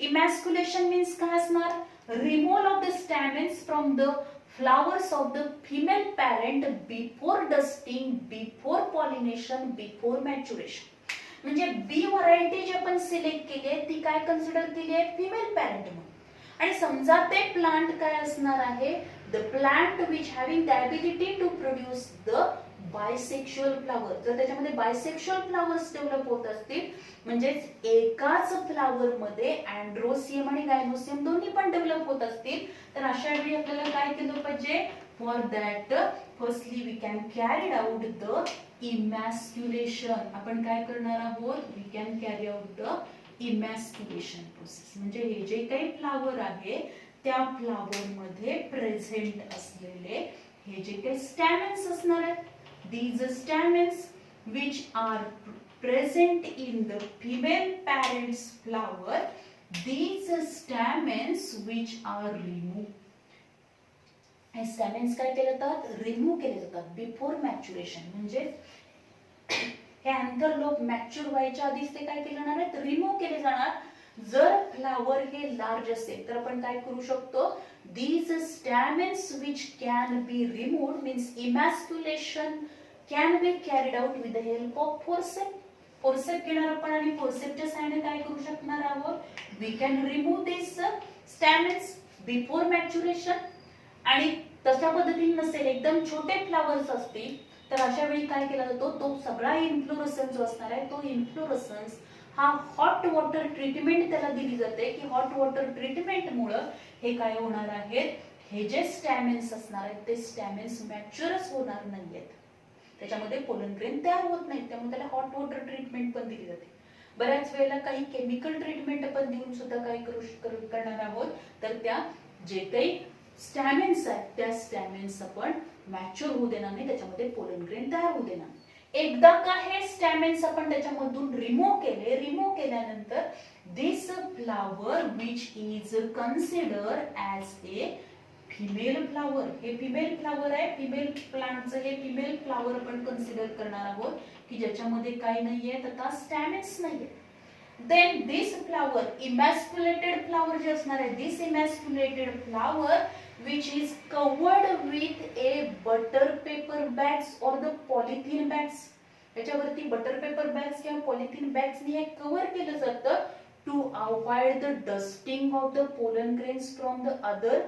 Emasculation means काय असणार, removal of the stamens from the flowers of the female parent before dusting, before pollination, before maturation. म्हणजे B variety जी आपण select केली आहे ती काय consider केली आहे, फिमेल पॅरेंट म्हणून. आणि समजा ते प्लांट काय असणार आहे, the plant which having the ability to produce the bisexual flower. जर त्याच्यामध्ये बायसेक्शुअल फ्लावर्स डेव्हलप होत असतील म्हणजेच एकाच फ्लावर मध्ये अँड्रोसियम आणि गायनोसियम दोन्ही पण डेव्हलप होत असतील तर अशा वेळी आपल्याला काय केलं पाहिजे? For that firstly we can carry out the emasculation. आपण काय करणार आहोत? We can carry out the emasculation process. म्हणजे हे जे काही फ्लावर आहे त्या फ्लावर मध्ये प्रेझेंट असलेले हे जे काही स्टॅमेन्स असणार आहेत, these stamens which are present in the female parent's flower, these stamens which are removed. हे स्टॅमेन्स काय केले जातात? रिमूव्ह केले जातात बिफोर मॅच्युरेशन. म्हणजे हे अँथरलोप मॅच्युअर व्हायच्या आधीच ते काय केले जाणार आहेत? रिमूव्ह केले जाणार. जर फ्लावर हे लार्ज असेल तर आपण काय करू शकतो? these stamens which can be removed means emasculation can be carried out with the help of forceps. forceps घेणार आपण आणि forcepच्या सहाय्याने काय करू शकणार आहोत? we can remove these stamens before maturation. आणि तशा पद्धतीने नसेल एकदम छोटे फ्लावर्स असतील तर अशा वेळी काय केला जातो? तो सगळा इन्फ्लोरेसन्स जो असणार आहे तो इन्फ्लोरेसन्स हा हॉट वॉटर ट्रीटमेंट त्याला दिली जाते की हॉट वॉटर ट्रीटमेंट मुळे हे काय होणार आहेत? हे जे स्टॅमेन्स असणार आहेत ते स्टॅमेन्स मॅच्युअरच होणार नाहीयेत, त्याच्यामध्ये पोलन ग्रेन तयार होत नाहीत, त्यामुळे त्याला हॉट वॉटर ट्रीटमेंट पण दिली जाते. बऱ्याच वेळेला काही केमिकल ट्रीटमेंट पण देऊन सुद्धा काय करणार आहोत तर त्या जे काही स्टॅमेन्स आहेत त्या स्टॅमेन्स आपण मॅच्युअर होऊ देणार नाही, त्याच्यामध्ये पोलन ग्रेन तयार होऊ देणार. एकदा का हे स्टॅमेन्स आपण त्याच्यामधून रिमूव्ह केल्यानंतर this flower which is consider as a female flower. हे फिमेल फ्लावर आहे, फिमेल प्लांटचं हे फिमेल फ्लावर आपण कन्सिडर करणार आहोत की ज्याच्यामध्ये काय नाहीये तर स्टॅमेन्स नाहीये. देन दिस फ्लावर इमॅस्क्युलेटेड फ्लावर जे असणार आहे, दिस emasculated flower which is covered with a butter paper bags or the polythene bags. याच्यावरती बटर पेपर बॅग्स किंवा पॉलिथिन बॅग्स ने हे कव्हर केलं जातं to avoid the dusting of the pollen grains from the other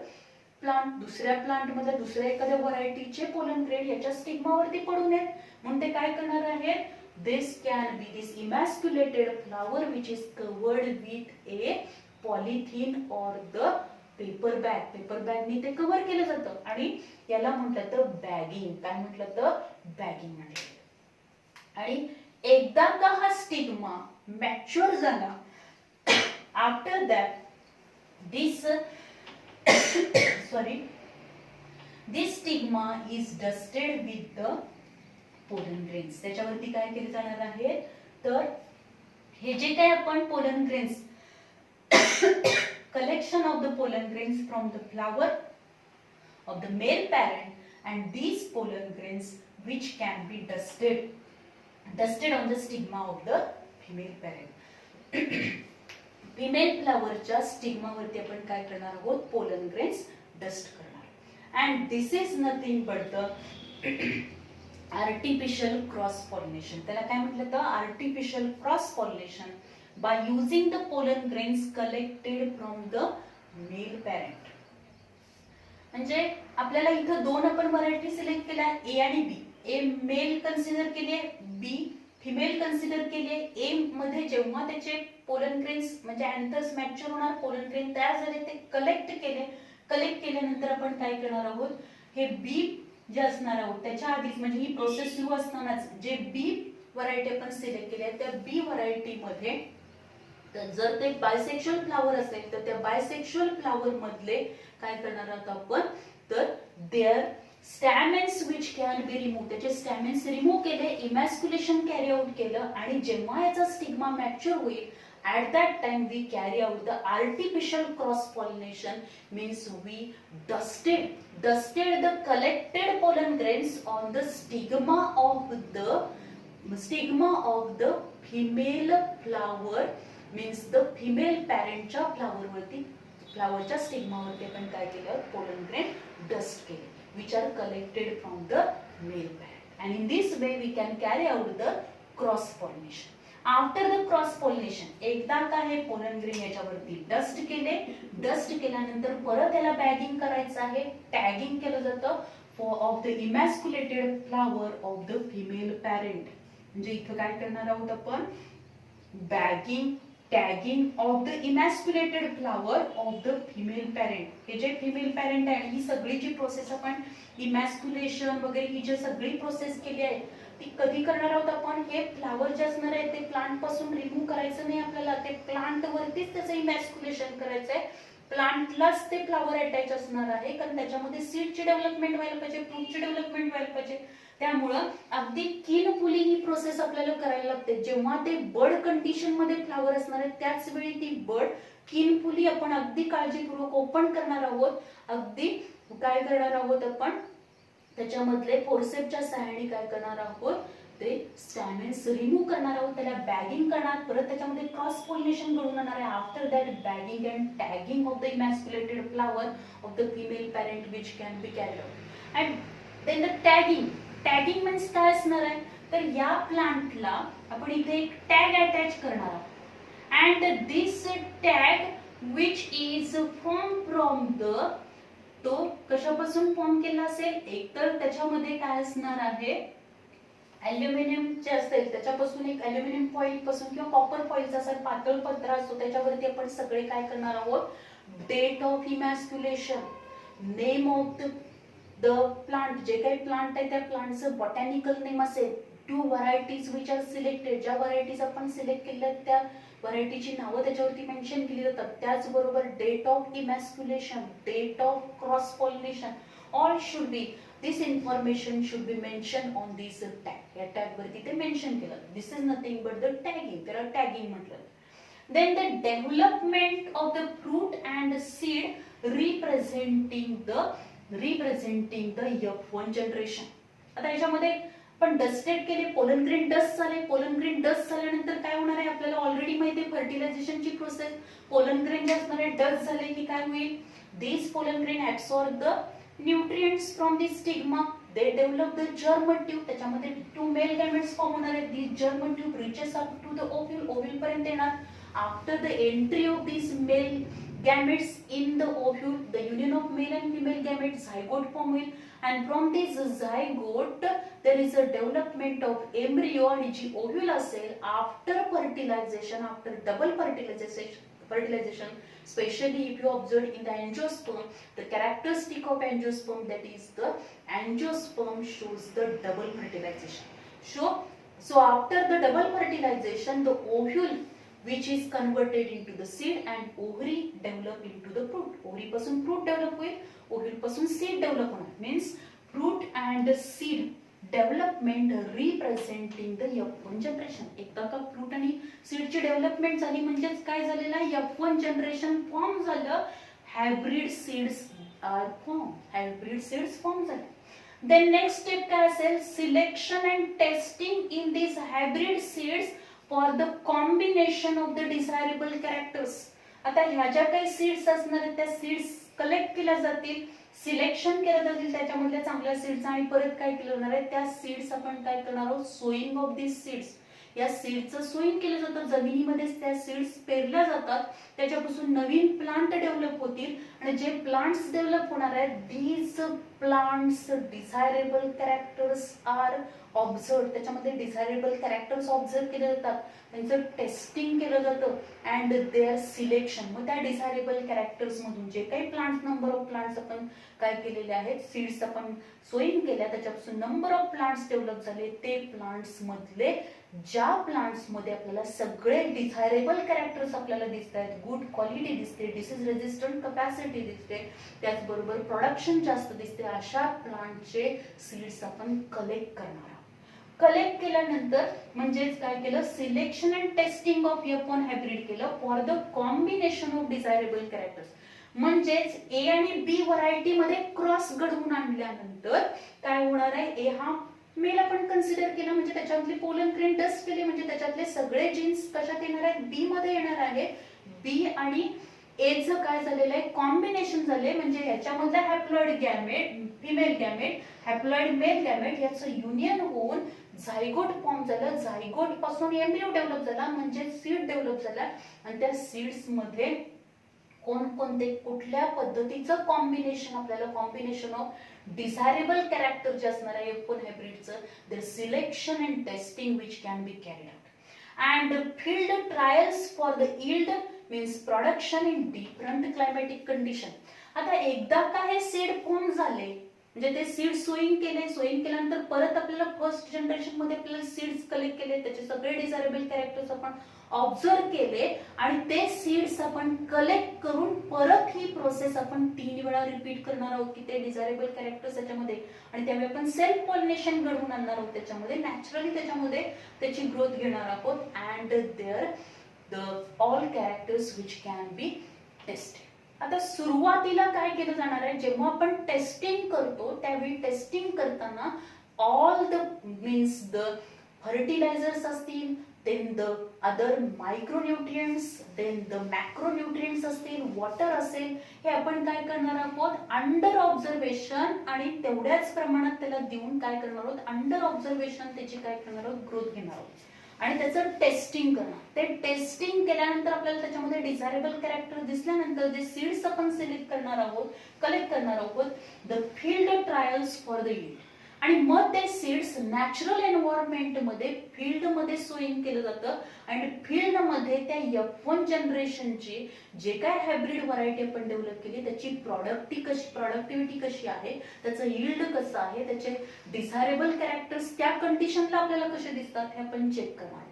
plant. दुसऱ्या plant मध्ये दुसऱ्या एखाद्या व्हरायटीचे पोलन ग्रेन याच्या स्टिग्मावरती पडू नयेत म्हणून ते काय करणार आहेत? This can be this emasculated flower which is covered with a polythene or the paper bag नी ते कव्हर केलं जातं आणि याला म्हटलं तर बॅगिंग. काय म्हटलं तर? बॅगिंग म्हटलं. आणि एकदा का हा स्टिग्मा मॅच्युअर झाला after that this stigma is dusted with the pollen grains. त्याच्यावरती काय केले जाणार आहे तर हे जे काही आपण pollen grains collection of the pollen grains from the flower of the male parent and these pollen grains which can be dusted on the stigma of the female parent. female flower च्या stigma वरती आपण काय करणार आहोत? Pollen grains dust करणार. and this is nothing but the artificial cross pollination. त्याला काय म्हटलं तर? artificial cross pollination by using the pollen grains collected from the male parent. म्हणजे आपल्याला इथं दोन आपण व्हरायटी सिलेक्ट केल्या, ए आणि बी. ए मेल कन्सिडर केले, बी फिमेल कन्सिडर केले. ए मध्ये जेव्हा त्याचे पोलन ग्रेन्स म्हणजे अँथर्स मॅच्युअर होणार, पोलन ग्रेन तयार झाले ते कलेक्ट केल्यानंतर आपण काय करणार आहोत? हे बी जे असणार आहोत त्याच्या आधीच म्हणजे ही प्रोसेस सुरू असतानाच जे बी व्हरायटी आपण सिलेक्ट केली आहे त्या बी व्हरायटी मध्ये जर ते बायसेक्शुअल फ्लावर असेल तर त्या बायसेक्शुअल फ्लावर मधले काय करणार आहोत आपण तर there stamens which can be remove. त्याचे स्टॅमेन्स रिमूव्ह केले, इमॅस्क्युलेशन कॅरी आउट केलं आणि जेव्हा याचा स्टिग्मा मॅच्युअर होईल at that time we carry out the artificial cross pollination means we dusted the collected pollen grains on the stigma of the female flower means the female parent च्या flower वरती फ्लावरच्या stigma वरती आपण काय केलं? Pollen grain dust केले which are collected from the male parent and in this way we can carry out the cross pollination. After the cross pollination, एकदा काय हे पोलन ग्रेन याच्यावरती डस्ट केले, डस्ट केल्यानंतर परत त्याला बॅगिंग करायचं आहे, टॅगिंग केलं जातं of the emasculated flower of the female parent. म्हणजे इथं काय करणार आहोत आपण, bagging tagging of the emasculated flower of the female parent. हे जे फिमेल पॅरेंट आहे ही सगळी जी प्रोसेस आपण इमॅस्क्युलेशन वगैरे ही जी सगळी प्रोसेस केली आहे ती कधी करणार आहोत आपण, हे फ्लावर जे असणार आहे ते प्लांट पासून रिमूव्ह करायचं नाही आपल्याला, ते प्लांट वरतीच त्याचं इमॅस्क्युलेशन करायचं आहे, प्लांटलाच ते फ्लावर अटॅच असणार आहे, कारण त्याच्यामध्ये सीडची डेव्हलपमेंट व्हायला पाहिजे, फ्रूटची डेव्हलपमेंट व्हायला पाहिजे. त्यामुळं अगदी किनफुली ही प्रोसेस आपल्याला करायला लागते. जेव्हा ते बड कंडिशन मध्ये फ्लावर असणार आहे त्याच वेळी ती बड किनफुली आपण अगदी काळजीपूर्वक ओपन करणार आहोत, अगदी काय करणार आहोत आपण, त्याच्यामधले फोर्सेप्सच्या सहाय्याने काय करणार आहोत, ते स्टॅमेन्स रिमूव्ह करणार आहोत, त्याला बॅगिंग करणार, परत त्याच्यामध्ये क्रॉस पॉलिनेशन घडून येणार आहे. After that bagging and tagging of the emasculated flower of the female parent which can be carried out. And then the tagging, tagging means काय असणार आहे, तर या प्लांटला आपण इथे एक टॅग अटॅच करणार आहोत, and this tag which is form from the, तो कशापासून फॉर्म केला असेल, एकतर त्याच्यामध्ये काय असणार आहे, अल्युमिनियम जे असेल त्याच्यापासून, एक अल्युमिनियम फॉइल पासून किंवा कॉपर फॉइलचा असा पातळ पत्रा असतो त्याच्यावरती आपण सगळे काय करणार आहोत, date of emasculation, name of the plant, जे काही प्लांट आहे त्या प्लांटचं बॉटॅनिकल नेम असेल, 2 व्हरायटीज विच आर सिलेक्टेड, ज्या व्हरायटीज आपण सिलेक्ट केल्या त्या व्हरायटीची नावं त्याच्यावरती मेन्शन केली जातात, त्याचबरोबर date of emasculation, date of cross pollination, all should be, this information should be mention on this tag. या टॅग वरती ते मेन्शन केलं. This is nothing but the tagging, त्याला टॅगिंग म्हटलं. Then the development of the fruit and seed representing the F1 generation. आता याच्यामध्ये पण dusted केले, पोलन ग्रेन डस्ट झाले, पोलन ग्रेन डस्ट झाल्यानंतर काय होणार आहे आपल्याला ऑलरेडी माहिती आहे, फर्टिलायझेशनची प्रोसेस. पोलन ग्रेन जे असणार आहे डस्ट झाले की काय होईल, this pollen grain absorb the nutrients from the stigma, they develop the germ tube, त्याच्यामध्ये 2 मेल गॅमेट्स फॉर्म होणार आहेत, this germ tube reaches up to the ovule, ovule पर्यंत येणार. After the entry of this male gametes in the ovule, the union of male and female gametes, zygote form will, and from this zygote there is a development of embryo, and जी ovule असेल after fertilization, after double fertilization, especially if you observe in the angiosperm, the characteristic of angiosperm, that is the angiosperm shows the double fertilization. So after the double fertilization, the ovule which is converted into the seed and ovary develop into the fruit. Ovary पासून fruit develop होईल, ovule पासून seed develop होणार. Means fruit and seed development representing the F1 generation. एकदा का fruit आणि seed ची development झाली म्हणजेच काय झालेलं आहे, F1 generation फॉर्म झालं, hybrid seeds are formed. Hybrid seeds form झाले. Then next step काय असेल, selection and testing in these hybrid seeds for the combination of the desirable characters. आता ह्या ज्या काही सीड्स असणार आहेत त्या सीड्स कलेक्ट केल्या जातील, सिलेक्शन केलं जातील त्याच्यामधल्या चांगल्या सीड्स, आणि परत काय केलं जाणार आहे, त्या सीड्स आपण काय करणार आहोत, सोईंग ऑफ दिस सीड्स, या सीड्सचं सोईंग केलं जातं, जमिनीमध्येच त्या सीड्स पेरल्या जातात, त्याच्यापासून नवीन प्लांट डेव्हलप होतील, आणि जे प्लांट्स डेव्हलप होणार आहेत these plants desirable characters are observe, त्याच्यामध्ये डिझायरेबल कॅरेक्टर्स ऑब्झर्व केले जातात, त्यांचं टेस्टिंग केलं जातं, अँड देअर सिलेक्शन. मग त्या डिझायरेबल कॅरेक्टर्स मधून जे काही प्लांट्स, नंबर ऑफ प्लांट्स आपण काय केलेले आहेत, सीड्स आपण सोईंग केल्या, त्याच्यापासून नंबर ऑफ प्लांट्स डेव्हलप झाले, ते प्लांट्स मधले ज्या प्लांट्स मध्ये आपल्याला सगळे डिझायरेबल कॅरेक्टर्स आपल्याला दिसत आहेत, गुड क्वालिटी दिसते, डिसीज रेजिस्टंट कॅपॅसिटी दिसते, त्याचबरोबर प्रोडक्शन जास्त दिसते, अशा प्लांटचे सीड्स आपण कलेक्ट करणार आहोत. कलेक्ट केल्यानंतर म्हणजेच काय केलं, selection and testing of F1 hybrid केलं for the combination of desirable characters. म्हणजेच ए आणि बी व्हरायटी मध्ये क्रॉस घडवून आणल्यानंतर काय होणार आहे, ए हा मेल आपण कन्सिडर केला म्हणजे त्याच्यातले पोलन ग्रेन डस्ट केले म्हणजे त्याच्यातले सगळे जीन्स कशात येणार आहेत, बी मध्ये येणार आहे. बी आणि ए चं काय झालेलं आहे, कॉम्बिनेशन झाले, म्हणजे याच्यामधला haploid gamete, female gamete, haploid male gamete याचं युनियन होऊन झायगोट फॉर्म झालं, झायगोट पासून एम्ब्रियो डेव्हलप झाला म्हणजे सीड डेव्हलप झाला आणि त्या सीड्स मध्ये कोणकोणते कुठल्या पद्धतीचं कॉम्बिनेशन आपल्याला कॉम्बिनेशन ऑफ डिझायरेबल कॅरेक्टर जे असणार आहे F1 हायब्रिडचं their selection and testing which can be carried out and field trials for the yield means production in different climatic condition. आता एकदा का हे सीड फॉर्म झाले म्हणजे ते सीड सोईंग केल्यानंतर परत आपल्याला फर्स्ट जनरेशन मध्ये आपल्याला सीड्स कलेक्ट केले, त्याचे सगळे डिझायरेबल कॅरेक्टर्स आपण ऑब्झर्व केले आणि ते सीड्स आपण कलेक्ट करून परत ही प्रोसेस आपण 3 वेळा रिपीट करणार आहोत की ते डिझायरेबल कॅरेक्टर्स त्याच्यामध्ये आणि त्यामुळे आपण सेल्फ पॉलिनेशन घडवून आणणार आहोत त्याच्यामध्ये नॅचरली त्याच्यामध्ये त्याची ग्रोथ घेणार आहोत and there the all characters which can be tested. आता सुरुवातीला काय केलं जाणार आहे जेव्हा आपण टेस्टिंग करतो त्यावेळी टेस्टिंग करताना all the means the fertilizers असतील then the other micronutrients then the macronutrients असतील वॉटर असेल हे आपण काय करणार आहोत अंडर ऑब्झर्वेशन आणि तेवढ्याच प्रमाणात त्याला देऊन काय करणार आहोत अंडर ऑब्झर्वेशन त्याची काय करणार आहोत ग्रोथ घेणार आहोत आणि त्याचं टेस्टिंग करणार. ते टेस्टिंग केल्यानंतर आपल्याला त्याच्यामध्ये डिझायरेबल कॅरेक्टर दिसल्यानंतर जे सीड्स आपण सिलेक्ट करणार आहोत कलेक्ट करणार आहोत the field trials for the yield आणि मग ते सीड्स नॅचरल एन्व्हायरमेंट मध्ये फील्ड मध्ये सोईंग केलं जातं आणि फील्ड मध्ये त्या F1 जनरेशनची जे काय हायब्रिड व्हरायटी आपण डेव्हलप केली त्याची प्रॉडक्टिव्हिटी कशी आहे, त्याचं यील्ड कसं आहे, त्याचे डिझायरेबल कॅरेक्टर्स त्या कंडिशनला आपल्याला कसे दिसतात हे आपण चेक करणार.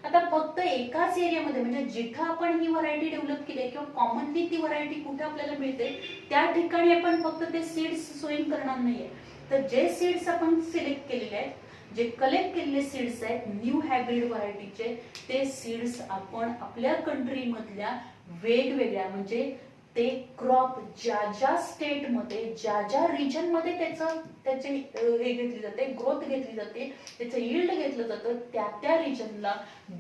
आता फक्त एकाच एरियामध्ये म्हणजे जिथं आपण ही व्हरायटी डेव्हलप केली किंवा कॉमनली ती व्हरायटी कुठे आपल्याला मिळते त्या ठिकाणी आपण फक्त ते सीड्स सोईंग करणार नाहीये. तर जे सीड्स आपण सिलेक्ट केलेले आहेत जे कलेक्ट केलेले सीड्स आहेत न्यू हायब्रिड व्हरायटीचे ते सीड्स आपण आपल्या कंट्री मधल्या वेगवेगळ्या म्हणजे ते क्रॉप ज्या स्टेटमध्ये ज्या रिजन मध्ये त्याचे हे घेतली जाते ग्रोथ घेतली जाते त्याचं यील्ड घेतलं जातं त्या रिजनला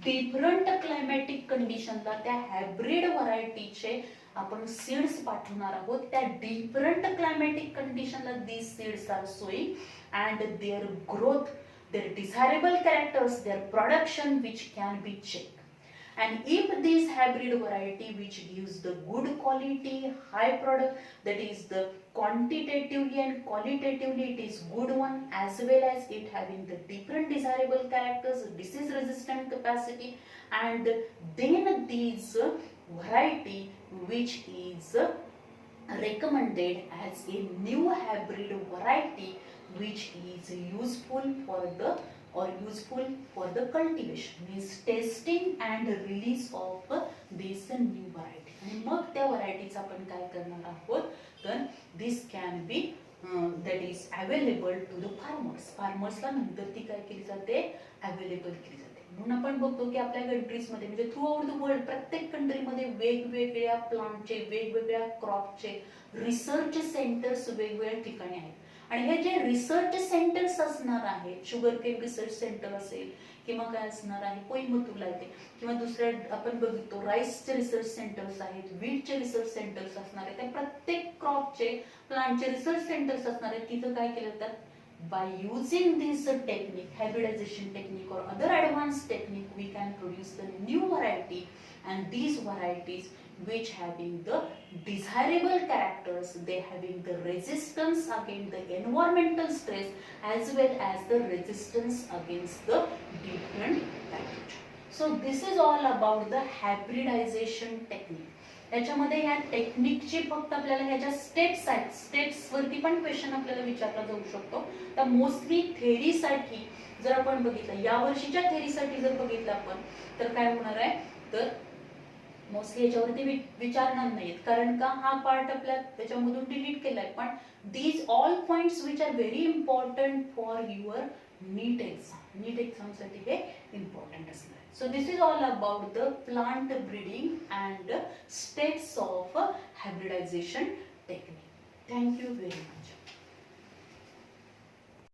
डिफरंट क्लायमॅटिक कंडिशनला त्या हायब्रिड व्हरायटीचे आपण सीड्स पाठवणार आहोत. त्या डिफरंट क्लायमॅटिक कंडिशनला these seeds are sowing and their growth their desirable characters their production which can be check. And if this hybrid variety which gives the good quality, high product, that is the quantitatively and qualitatively it is good one as well as it having the different desirable characters, disease resistant capacity and then these variety which is recommended as a new hybrid variety which is useful for the or useful for the cultivation means testing and release of this new variety आणि मग त्या व्हरायटीचा आपण काय करणार आहोत तर this can be that is available to the farmersला नंतर ती काय केली जाते अवेलेबल केली जाते. म्हणून आपण बघतो की आपल्या कंट्रीज मध्ये म्हणजे थ्रू आउट द वर्ल्ड प्रत्येक कंट्रीमध्ये वेगवेगळ्या प्लांटचे वेगवेगळ्या क्रॉपचे रिसर्च सेंटर्स वेगवेगळ्या ठिकाणी आहेत आणि हे जे रिसर्च सेंटर्स असणार आहेत शुगर केन रिसर्च सेंटर असेल किंवा काय असणार आहे कोईमतूरला येते किंवा दुसऱ्या आपण बघतो राईसचे रिसर्च सेंटर्स आहेत व्हीटचे रिसर्च सेंटर्स असणार आहेत त्या प्रत्येक क्रॉपचे प्लांटचे रिसर्च सेंटर्स असणार आहेत तिथं काय केलं जातं by using this technique hybridization technique or other advanced technique we can produce the new variety and these varieties which having the desirable characters they having the resistance against the environmental stress as well as the resistance against the different pathogen. So this is all about the hybridization technique. याच्यामध्ये या टेक्निकची फक्त आपल्याला ह्याच्या steps आहेत steps वरती पण question आपल्याला विचारला जाऊ शकतो. तर मोस्टली थेरीसाठी जर आपण बघितलं या वर्षीच्या थेरीसाठी जर बघितलं आपण तर काय होणार आहे तर मोस्टली याच्यावरती विचारणार नाहीत कारण का हा पार्ट आपल्या त्याच्यामधून डिलीट केलाय पण these all points which are very important for your NEET exam साठी हे इम्पॉर्टंट असणार. So this is all about the plant breeding and steps of hybridization technique. Thank you very much.